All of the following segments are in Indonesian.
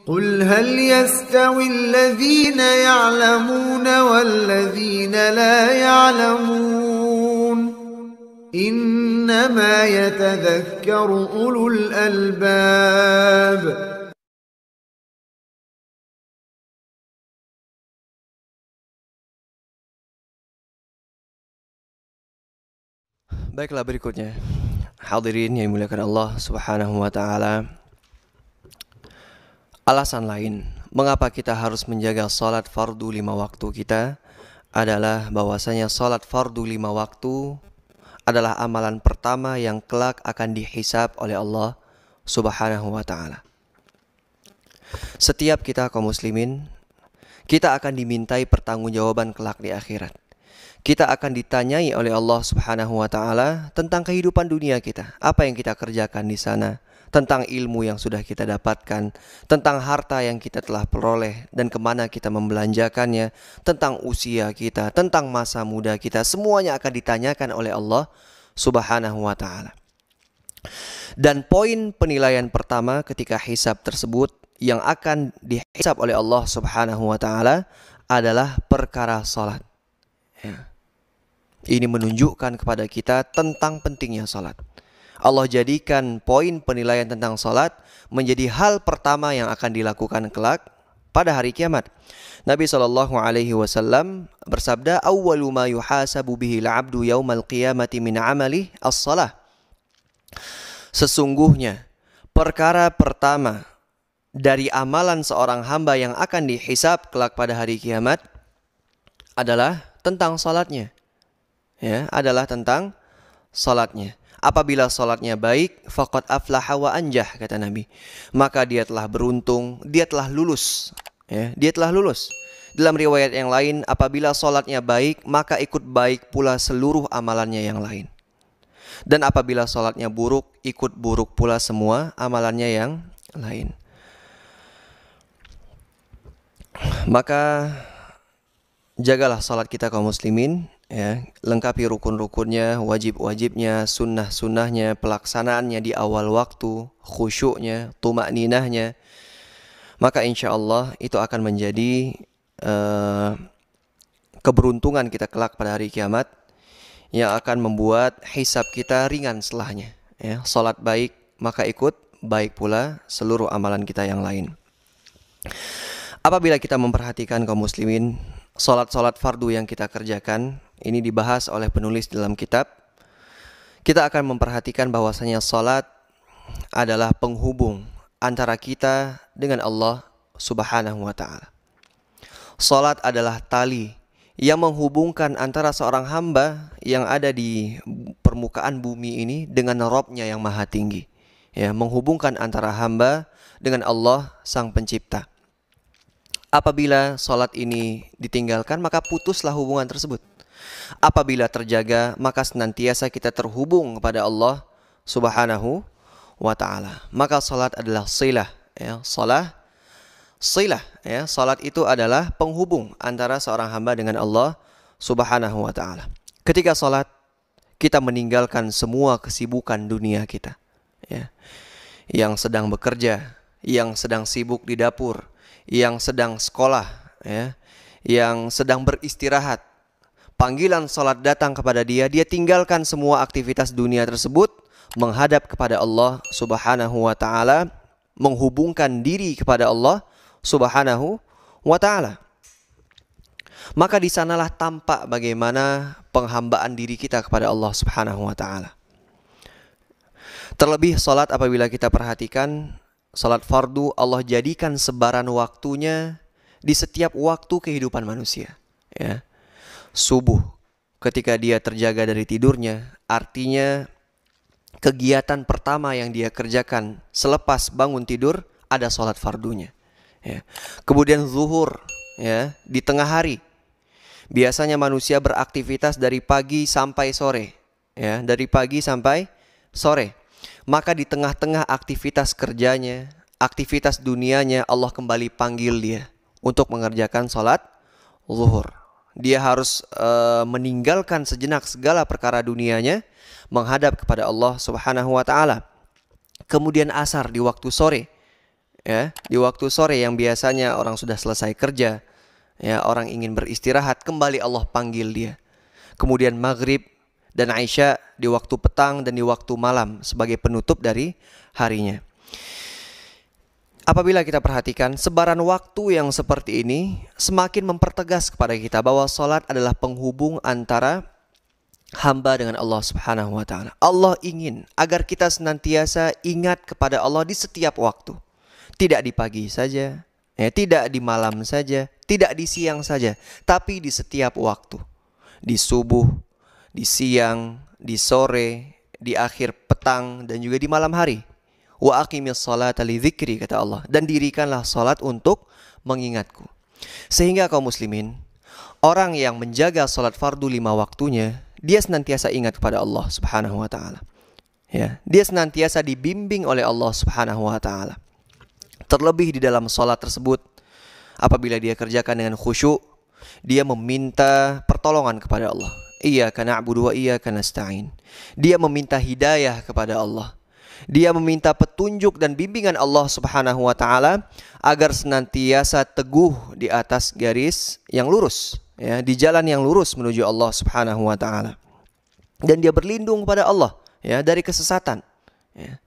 قل هل يستوي الذين يعلمون والذين لا يعلمون إنما يتذكر أولو الألباب. Baiklah, berikutnya hadirin yang dimuliakan Allah Subhanahu wa taala. Alasan lain mengapa kita harus menjaga salat fardu 5 waktu kita adalah bahwasanya salat fardu 5 waktu adalah amalan pertama yang kelak akan dihisab oleh Allah Subhanahu wa taala. Setiap kita kaum muslimin, kita akan dimintai pertanggungjawaban kelak di akhirat. Kita akan ditanyai oleh Allah Subhanahu wa taala tentang kehidupan dunia kita, apa yang kita kerjakan di sana, tentang ilmu yang sudah kita dapatkan, tentang harta yang kita telah peroleh dan kemana kita membelanjakannya, tentang usia kita, tentang masa muda kita, semuanya akan ditanyakan oleh Allah Subhanahu wa taala. Dan poin penilaian pertama ketika hisab tersebut yang akan dihisab oleh Allah Subhanahu wa taala adalah perkara salat. Ya. Ini menunjukkan kepada kita tentang pentingnya salat. Allah jadikan poin penilaian tentang salat menjadi hal pertama yang akan dilakukan kelak pada hari kiamat. Nabi SAW bersabda, "Awwalu ma yuhasabu bihi al-'abdu yaumal qiyamati min 'amali as-salah." Sesungguhnya perkara pertama dari amalan seorang hamba yang akan dihisab kelak pada hari kiamat adalah tentang salatnya. Ya, adalah tentang salatnya. Apabila salatnya baik, faqad aflaha wa anjah, kata Nabi. Maka dia telah beruntung, dia telah lulus. Ya, dia telah lulus. Dalam riwayat yang lain, apabila salatnya baik, maka ikut baik pula seluruh amalannya yang lain. Dan apabila salatnya buruk, ikut buruk pula semua amalannya yang lain. Maka jagalah salat kita kaum muslimin, ya, lengkapi rukun-rukunnya, wajib-wajibnya, sunnah-sunnahnya, pelaksanaannya di awal waktu, khusyuknya, tumakninahnya. Maka insya Allah itu akan menjadi keberuntungan kita kelak pada hari kiamat yang akan membuat hisab kita ringan setelahnya. Ya, salat baik, maka ikut baik pula seluruh amalan kita yang lain. Apabila kita memperhatikan kaum muslimin, salat-salat fardu yang kita kerjakan, ini dibahas oleh penulis dalam kitab. Kita akan memperhatikan bahwasanya salat adalah penghubung antara kita dengan Allah Subhanahu wa taala. Salat adalah tali yang menghubungkan antara seorang hamba yang ada di permukaan bumi ini dengan Rabb-Nya yang maha tinggi. Ya, menghubungkan antara hamba dengan Allah Sang Pencipta. Apabila salat ini ditinggalkan, maka putuslah hubungan tersebut. Apabila terjaga, maka senantiasa kita terhubung kepada Allah Subhanahu wa taala. Maka salat adalah silah, ya, silah, ya. Salat itu adalah penghubung antara seorang hamba dengan Allah Subhanahu wa taala. Ketika salat, kita meninggalkan semua kesibukan dunia kita, ya. Yang sedang bekerja, yang sedang sibuk di dapur, yang sedang sekolah, ya, yang sedang beristirahat. Panggilan salat datang kepada dia, dia tinggalkan semua aktivitas dunia tersebut, menghadap kepada Allah Subhanahu wa taala, menghubungkan diri kepada Allah Subhanahu wa taala. Maka di sanalah tampak bagaimana penghambaan diri kita kepada Allah Subhanahu wa taala. Terlebih salat, apabila kita perhatikan, salat fardu Allah jadikan sebaran waktunya di setiap waktu kehidupan manusia, ya. Subuh ketika dia terjaga dari tidurnya, artinya kegiatan pertama yang dia kerjakan selepas bangun tidur ada salat fardunya, ya. Kemudian zuhur, ya, di tengah hari. Biasanya manusia beraktivitas dari pagi sampai sore, ya, dari pagi sampai sore. Maka di tengah-tengah aktivitas kerjanya, aktivitas dunianya, Allah kembali panggil dia untuk mengerjakan salat zuhur. Dia harus meninggalkan sejenak segala perkara dunianya, menghadap kepada Allah Subhanahu wa taala. Kemudian asar di waktu sore, ya, di waktu sore yang biasanya orang sudah selesai kerja, ya, orang ingin beristirahat, kembali Allah panggil dia. Kemudian maghrib dan Isya di waktu petang dan di waktu malam sebagai penutup dari harinya. Apabila kita perhatikan sebaran waktu yang seperti ini semakin mempertegas kepada kita bahwa salat adalah penghubung antara hamba dengan Allah Subhanahu wa taala. Allah ingin agar kita senantiasa ingat kepada Allah di setiap waktu. Tidak di pagi saja, ya, tidak di malam saja, tidak di siang saja, tapi di setiap waktu. Di subuh, di siang, di sore, di akhir petang dan juga di malam hari. Wa aqimis salata li dzikri, kata Allah, dan dirikanlah salat untuk mengingatku. Sehingga kaum muslimin, orang yang menjaga salat fardu 5 waktunya, dia senantiasa ingat kepada Allah Subhanahu wa taala. Ya, dia senantiasa dibimbing oleh Allah Subhanahu wa taala. Terlebih di dalam salat tersebut, apabila dia kerjakan dengan khusyuk, dia meminta pertolongan kepada Allah. Iyyaka na'budu wa iyyaka nasta'in. Dia meminta hidayah kepada Allah. Dia meminta petunjuk dan bimbingan Allah Subhanahu wa taala agar senantiasa teguh di atas garis yang lurus, ya, di jalan yang lurus menuju Allah Subhanahu wa taala. Dan dia berlindung kepada Allah, ya, dari kesesatan, ya.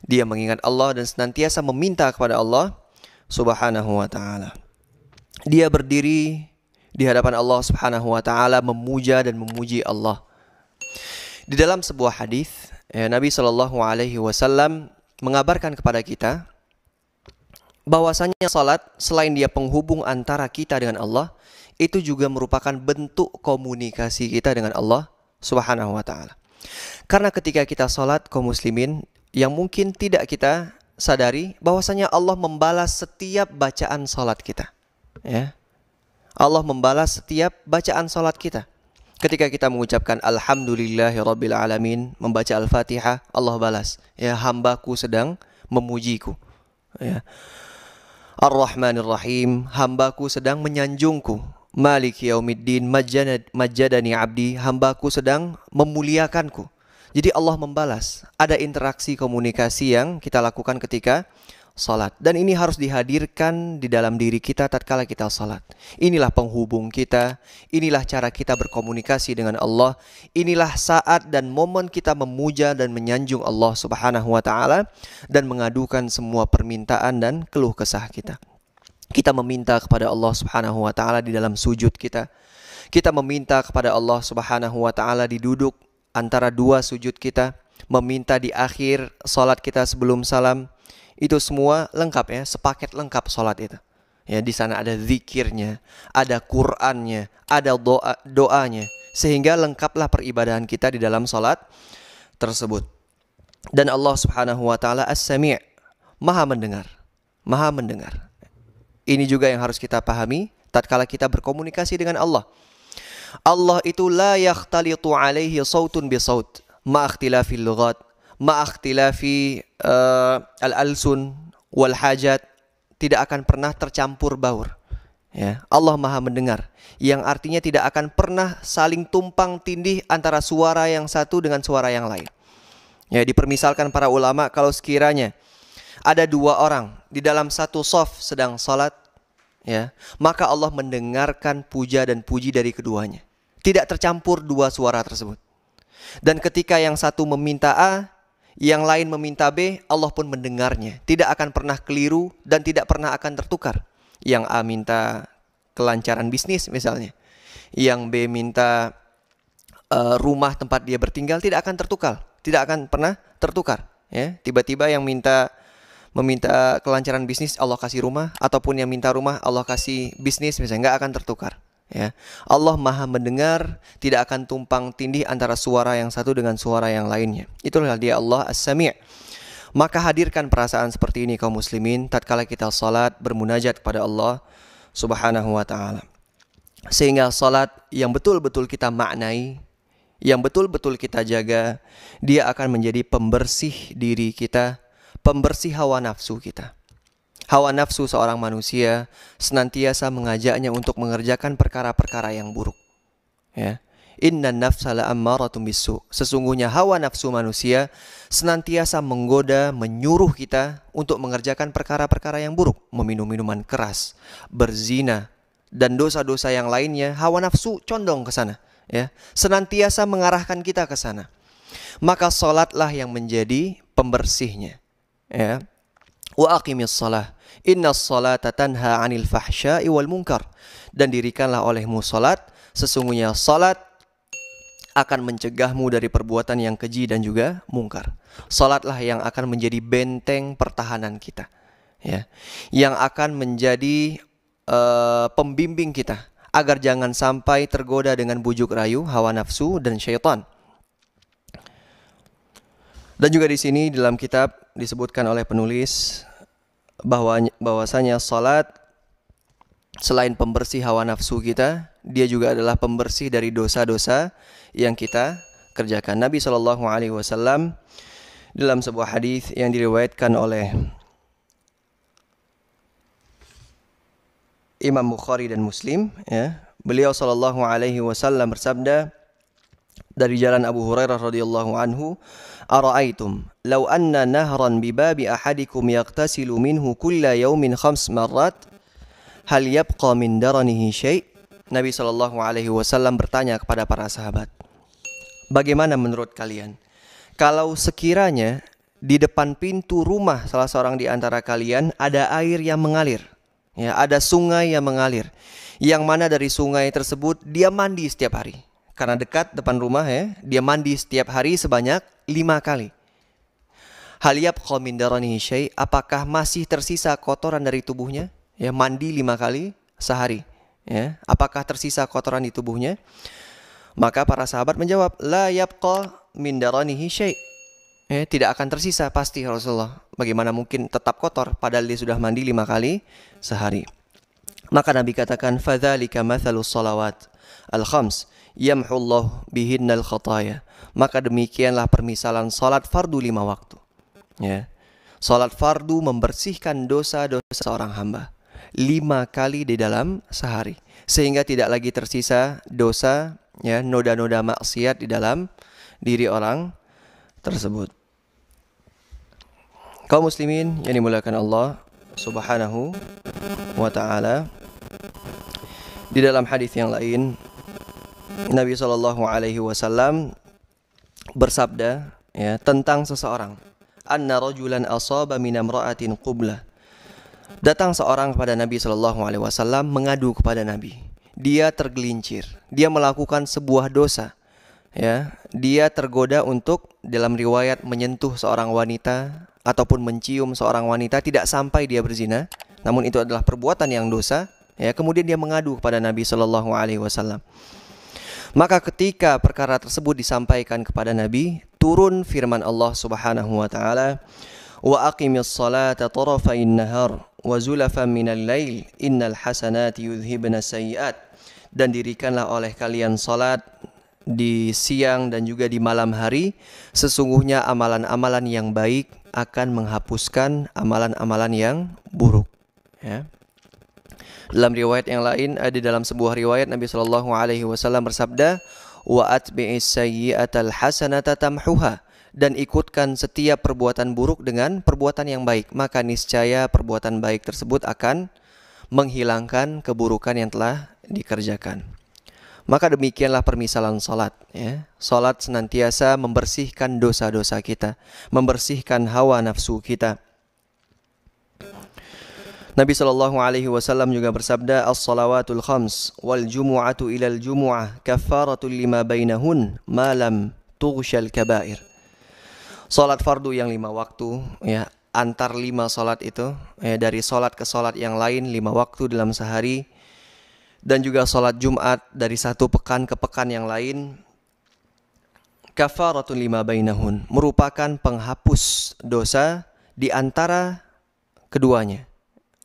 Dia mengingat Allah dan senantiasa meminta kepada Allah Subhanahu wa taala. Dia berdiri di hadapan Allah Subhanahu wa taala memuja dan memuji Allah. Di dalam sebuah hadis, ya, Nabi Shallallahu alaihi wasallam mengabarkan kepada kita bahwasanya salat selain dia penghubung antara kita dengan Allah, itu juga merupakan bentuk komunikasi kita dengan Allah Subhanahu wa taala. Karena ketika kita salat, kaum muslimin, yang mungkin tidak kita sadari bahwasanya Allah membalas setiap bacaan salat kita, ya. Allah membalas setiap bacaan salat kita. Ketika kita mengucapkan Alhamdulillahirabbil alamin, membaca Al-Fatihah, Allah balas, ya, hambaku sedang memujiku, ya. Ar-Rahmanir Rahim, hambaku sedang menyanjungku. Maliki yaumiddin, majjadani abdi, hambaku sedang memuliakanku. Jadi Allah membalas. Ada interaksi komunikasi yang kita lakukan ketika salat, dan ini harus dihadirkan di dalam diri kita tatkala kita salat. Inilah penghubung kita, inilah cara kita berkomunikasi dengan Allah, inilah saat dan momen kita memuja dan menyanjung Allah Subhanahu wa taala dan mengadukan semua permintaan dan keluh kesah kita. Kita meminta kepada Allah Subhanahu wa taala di dalam sujud kita. Kita meminta kepada Allah Subhanahu wa taala di duduk antara dua sujud kita, meminta di akhir salat kita sebelum salam. Itu semua lengkap, ya, sepaket lengkap salat itu. Ya, di sana ada zikirnya, ada Qur'annya, ada doanya, sehingga lengkaplah peribadahan kita di dalam salat tersebut. Dan Allah Subhanahu wa taala As-Sami', Maha mendengar. Maha mendengar. Ini juga yang harus kita pahami tatkala kita berkomunikasi dengan Allah. Allah itu la yakhtalitu alaihi sautun bi saut, ma ikhtilafil lughat, ma ikhtilafi al-alsun wal hajat, tidak akan pernah tercampur baur, ya. Allah Maha mendengar, yang artinya tidak akan pernah saling tumpang tindih antara suara yang satu dengan suara yang lain. Ya, dipermisalkan para ulama kalau sekiranya ada dua orang di dalam satu shaf sedang salat, ya, maka Allah mendengarkan puja dan puji dari keduanya. Tidak tercampur dua suara tersebut. Dan ketika yang satu meminta A, yang lain meminta B, Allah pun mendengarnya. Tidak akan pernah keliru dan tidak pernah akan tertukar. Yang A minta kelancaran bisnis misalnya, yang B minta rumah tempat dia bertinggal, tidak akan tertukar. Tidak akan pernah tertukar, ya. Tiba-tiba yang meminta kelancaran bisnis, Allah kasih rumah, ataupun yang minta rumah, Allah kasih bisnis misalnya, nggak akan tertukar, ya. Allah Maha mendengar, tidak akan tumpang tindih antara suara yang satu dengan suara yang lainnya. Itulah dia Allah As-Sami'. Maka hadirkan perasaan seperti ini kaum muslimin tatkala kita salat bermunajat kepada Allah Subhanahu wa taala. Sehingga salat yang betul-betul kita maknai, yang betul-betul kita jaga, dia akan menjadi pembersih diri kita, pembersih hawa nafsu kita. Hawa nafsu seorang manusia senantiasa mengajaknya untuk mengerjakan perkara-perkara yang buruk, ya. Innan nafsa la'ammaratun bisu. Sesungguhnya hawa nafsu manusia senantiasa menggoda, menyuruh kita untuk mengerjakan perkara-perkara yang buruk, meminum minuman keras, berzina, dan dosa-dosa yang lainnya. Hawa nafsu condong ke sana, ya. Senantiasa mengarahkan kita ke sana. Maka salatlah yang menjadi pembersihnya, ya. Wa aqimis shalah. Innas salata tanha 'anil fahsya'i wal munkar. Dan dirikanlah olehmu salat, sesungguhnya salat akan mencegahmu dari perbuatan yang keji dan juga mungkar. Salatlah yang akan menjadi benteng pertahanan kita, ya, yang akan menjadi pembimbing kita agar jangan sampai tergoda dengan bujuk rayu hawa nafsu dan syaitan. Dan juga di sini dalam kitab disebutkan oleh penulis bahwasanya salat selain pembersih hawa nafsu kita, dia juga adalah pembersih dari dosa-dosa yang kita kerjakan. Nabi SAW dalam sebuah hadis yang diriwayatkan oleh Imam Bukhari dan Muslim, ya, beliau SAW bersabda dari jalan Abu Hurairah radhiyallahu anhu, "Ara'aitum law anna nahran bi babi ahadikum yaghtasilu minhu kulla yawmin 5 marrat, hal yabqa min daranihi syai'?" Nabi SAW bertanya kepada para sahabat, bagaimana menurut kalian kalau sekiranya di depan pintu rumah salah seorang di antara kalian ada air yang mengalir, ya, ada sungai yang mengalir, yang mana dari sungai tersebut dia mandi setiap hari. Karena dekat depan rumah, ya, dia mandi setiap hari sebanyak 5 kali. Hal yabqa min daranihi syai', apakah masih tersisa kotoran dari tubuhnya? Ya, mandi 5 kali sehari, ya, apakah tersisa kotoran di tubuhnya? Maka para sahabat menjawab, la yabqa min daranihi syai', ya, tidak akan tersisa pasti Rasulullah. Bagaimana mungkin tetap kotor padahal dia sudah mandi 5 kali sehari? Maka Nabi katakan, fadzalika mathalus salawat al-khams yamhullahu bihinnal khataya. Maka demikianlah permisalan salat fardu 5 waktu, ya. Salat fardu membersihkan dosa-dosa seorang hamba 5 kali di dalam sehari, sehingga tidak lagi tersisa dosa, ya, noda-noda maksiat di dalam diri orang tersebut. Kaum muslimin yang dimuliakan Allah Subhanahu wa ta'ala, di dalam hadis yang lain Nabi SAW bersabda, ya, tentang seseorang, anna rajulan asaba min imra'atin qublah. Datang seorang kepada Nabi SAW mengadu kepada Nabi. Dia tergelincir, dia melakukan sebuah dosa, ya, dia tergoda untuk, dalam riwayat, menyentuh seorang wanita ataupun mencium seorang wanita, tidak sampai dia berzina, namun itu adalah perbuatan yang dosa, ya. Kemudian dia mengadu kepada Nabi SAW. Maka ketika perkara tersebut disampaikan kepada Nabi, turun firman Allah Subhanahu wa ta'ala, wa aqimis salata tarafain nahar wa zulafan minal lail innal hasanati yudhibna sayyi'at. Dan dirikanlah oleh kalian salat di siang dan juga di malam hari, sesungguhnya amalan-amalan yang baik akan menghapuskan amalan-amalan yang buruk, ya. Dalam riwayat yang lain, di dalam sebuah riwayat Nabi SAW bersabda, wa atbi'is sayyi'atal hasanata tamhuha. Dan ikutkan setiap perbuatan buruk dengan perbuatan yang baik, maka niscaya perbuatan baik tersebut akan menghilangkan keburukan yang telah dikerjakan. Maka demikianlah permisalan salat, ya. Salat senantiasa membersihkan dosa-dosa kita, membersihkan hawa nafsu kita. Nabi SAW juga bersabda, as-salawatul khams wal jumu'atu ilal jumu'ah kaffaratul lima bainahun ma lam tughsyal kabair. Salat fardu yang 5 waktu, ya, antar 5 salat itu, ya, dari salat ke salat yang lain 5 waktu dalam sehari, dan juga salat Jumat dari satu pekan ke pekan yang lain, kaffaratul lima bainahun, merupakan penghapus dosa di antara keduanya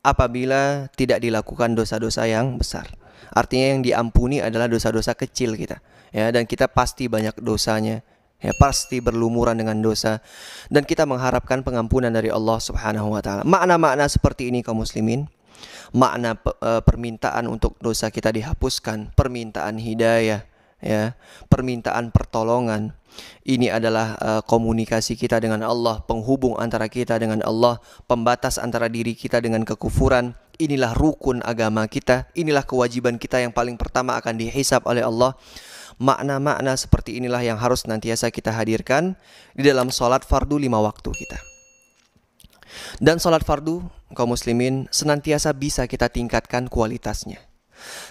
apabila tidak dilakukan dosa-dosa yang besar. Artinya yang diampuni adalah dosa-dosa kecil kita, ya, dan kita pasti banyak dosanya, ya, pasti berlumuran dengan dosa, dan kita mengharapkan pengampunan dari Allah Subhanahu wa ta'ala. Makna-makna seperti ini kaum muslimin, makna permintaan untuk dosa kita dihapuskan, permintaan hidayah, ya, permintaan pertolongan. Ini adalah komunikasi kita dengan Allah, penghubung antara kita dengan Allah, pembatas antara diri kita dengan kekufuran. Inilah rukun agama kita, inilah kewajiban kita yang paling pertama akan dihisab oleh Allah. Makna-makna seperti inilah yang harus nantiasa kita hadirkan di dalam sholat fardu 5 waktu kita. Dan sholat fardu, kaum muslimin, senantiasa bisa kita tingkatkan kualitasnya.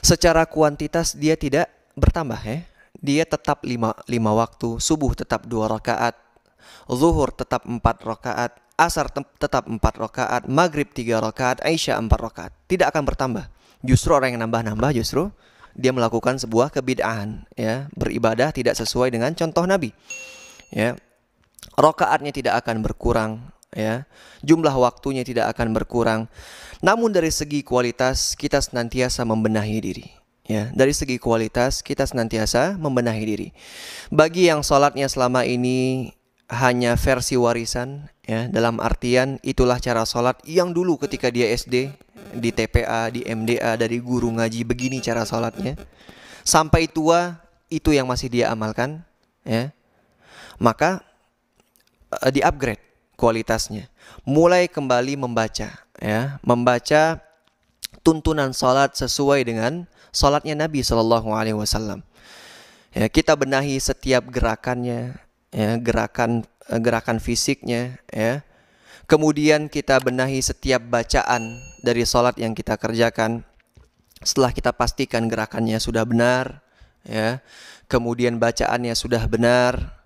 Secara kuantitas dia tidak bertambah, ya. Dia tetap 5 waktu, subuh tetap 2 rakaat, zuhur tetap 4 rakaat, asar tetap 4 rakaat, maghrib 3 rakaat, isya 4 rakaat. Tidak akan bertambah. Justru orang yang nambah-nambah justru dia melakukan sebuah kebid'ahan, ya, beribadah tidak sesuai dengan contoh Nabi. Ya. Rakaatnya tidak akan berkurang, ya. Jumlah waktunya tidak akan berkurang. Namun dari segi kualitas kita senantiasa membenahi diri. Ya, dari segi kualitas kita senantiasa membenahi diri. Bagi yang sholatnya selama ini hanya versi warisan, ya, dalam artian itulah cara sholat yang dulu ketika dia SD, di TPA, di MDA, dari guru ngaji, begini cara sholatnya. Sampai tua itu yang masih dia amalkan, ya. Maka di-upgrade kualitasnya. Mulai kembali membaca, ya, membaca tuntunan sholat sesuai dengan sholatnya Nabi SAW. Ya, kita benahi setiap gerakannya, ya, gerakan fisiknya, ya. Kemudian kita benahi setiap bacaan dari sholat yang kita kerjakan. Setelah kita pastikan gerakannya sudah benar, ya, kemudian bacaannya sudah benar,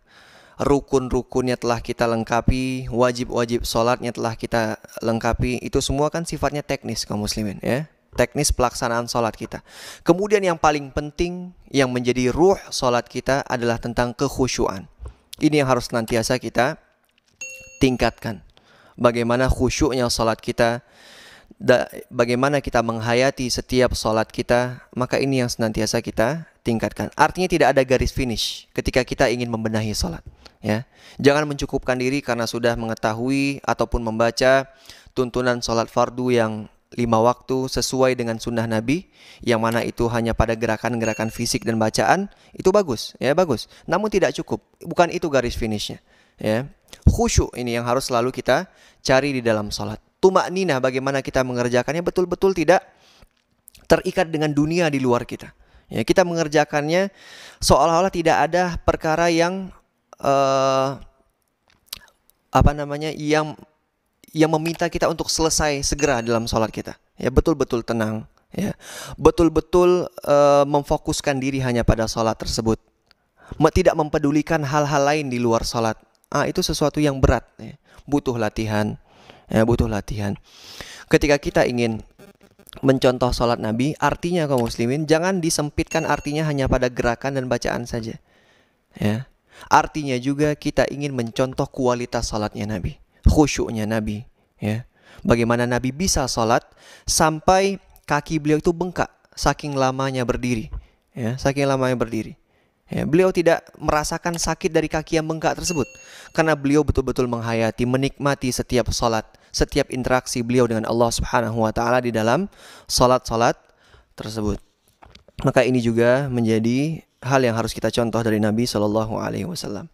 rukun-rukunnya telah kita lengkapi, wajib-wajib sholatnya telah kita lengkapi. Itu semua kan sifatnya teknis, kaum muslimin, ya. Teknis pelaksanaan sholat kita. Kemudian yang paling penting, yang menjadi ruh sholat kita adalah tentang kekhusyuan. Ini yang harus nantiasa kita tingkatkan. Bagaimana khusyuknya sholat kita, bagaimana kita menghayati setiap sholat kita, maka ini yang senantiasa kita tingkatkan. Artinya tidak ada garis finish ketika kita ingin membenahi sholat, ya. Jangan mencukupkan diri karena sudah mengetahui ataupun membaca tuntunan sholat fardu yang 5 waktu sesuai dengan sunnah Nabi, yang mana itu hanya pada gerakan-gerakan fisik dan bacaan, itu bagus, ya, bagus. Namun tidak cukup, bukan itu garis finishnya, ya. Khusyuk ini yang harus selalu kita cari di dalam sholat. Tuma'ninah, bagaimana kita mengerjakannya betul-betul tidak terikat dengan dunia di luar kita. Ya, kita mengerjakannya seolah-olah tidak ada perkara yang yang meminta kita untuk selesai segera dalam sholat kita. Ya, betul-betul tenang, ya. Betul-betul memfokuskan diri hanya pada sholat tersebut. Tidak mempedulikan hal-hal lain di luar sholat. Itu sesuatu yang berat, ya. Butuh latihan, ya, butuh latihan. Ketika kita ingin mencontoh sholat Nabi, artinya kaum muslimin jangan disempitkan artinya hanya pada gerakan dan bacaan saja, ya. Artinya juga kita ingin mencontoh kualitas sholatnya Nabi, khusyuknya Nabi, ya. Bagaimana Nabi bisa sholat sampai kaki beliau itu bengkak saking lamanya berdiri, ya, saking lamanya berdiri. Ya, beliau tidak merasakan sakit dari kaki yang bengkak tersebut karena beliau betul-betul menghayati, menikmati setiap sholat, setiap interaksi beliau dengan Allah Subhanahu wa taala di dalam sholat-sholat tersebut. Maka ini juga menjadi hal yang harus kita contoh dari Nabi SAW.